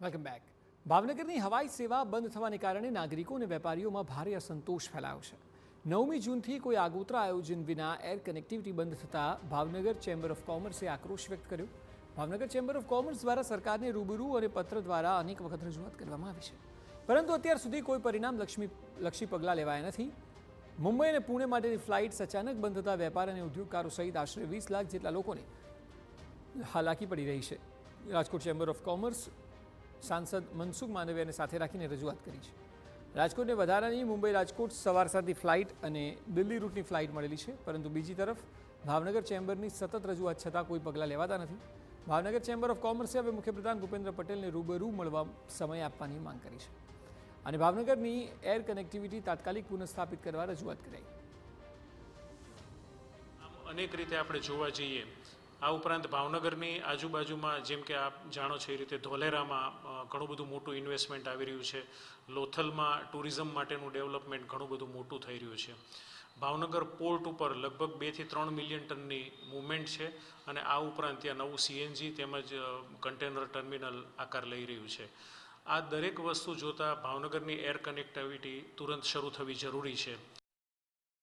Welcome back. ભાવનગરની હવાઈ સેવા બંધ થવાને કારણે નાગરિકો અને વેપારીઓમાં ભારે અસંતોષ ફેલાયો છે. 9મી જૂનથી કોઈ આગોતરા આયોજન વિના એર કનેક્ટિવિટી બંધ થતાં ભાવનગર ચેમ્બર ઓફ કોમર્સે આક્રોશ વ્યક્ત કર્યો. ભાવનગર ચેમ્બર ઓફ કોમર્સ દ્વારા સરકારને રૂબરૂ અને પત્ર દ્વારા અનેક વખત રજૂઆત કરવામાં આવી છે, પરંતુ અત્યાર સુધી કોઈ પરિણામલક્ષી પગલાં લેવાયા નથી. મુંબઈ અને પુણે માટેની ફ્લાઇટ્સ અચાનક બંધ થતાં વેપાર અને ઉદ્યોગકારો સહિત આશરે 20 લાખ જેટલા લોકોને હાલાકી પડી રહી છે. રાજકોટ ચેમ્બર ઓફ કોમર્સ સાંસદ મનસુખ માંડવિયાને સાથે રાખીને રજૂઆત કરી છે. રાજકોટને વધારાની મુંબઈ રાજકોટ સવાર સાંજની ફ્લાઇટ અને દિલ્હી રૂટની ફ્લાઇટ મળેલી છે, પરંતુ બીજી તરફ ભાવનગર ચેમ્બરની સતત રજૂઆત છતાં કોઈ પગલાં લેવાતા નથી. ભાવનગર ચેમ્બર ઓફ કોમર્સે હવે મુખ્યપ્રધાન ભૂપેન્દ્ર પટેલને રૂબરૂ મળવા સમય આપવાની માંગ કરી છે અને ભાવનગરની એર કનેક્ટિવિટી તાત્કાલિક પુનઃસ્થાપિત કરવા રજૂઆત કરાઈ. અનેક રીતે આપણે જોવા જઈએ, આ ઉપરાંત ભાવનગરની આજુબાજુમાં જેમ કે આપ જાણો છો એ રીતે ધોલેરામાં ઘણું બધું મોટું ઇન્વેસ્ટમેન્ટ આવી રહ્યું છે. લોથલમાં ટુરિઝમ માટેનું ડેવલપમેન્ટ ઘણું બધું મોટું થઈ રહ્યું છે. ભાવનગર પોર્ટ ઉપર લગભગ 2 થી 3 મિલિયન ટનની મૂવમેન્ટ છે અને આ ઉપરાંત ત્યાં નવું CNG તેમજ કન્ટેનર ટર્મિનલ આકાર લઈ રહ્યું છે. આ દરેક વસ્તુ જોતાં ભાવનગરની એર કનેક્ટિવિટી તુરંત શરૂ થવી જરૂરી છે.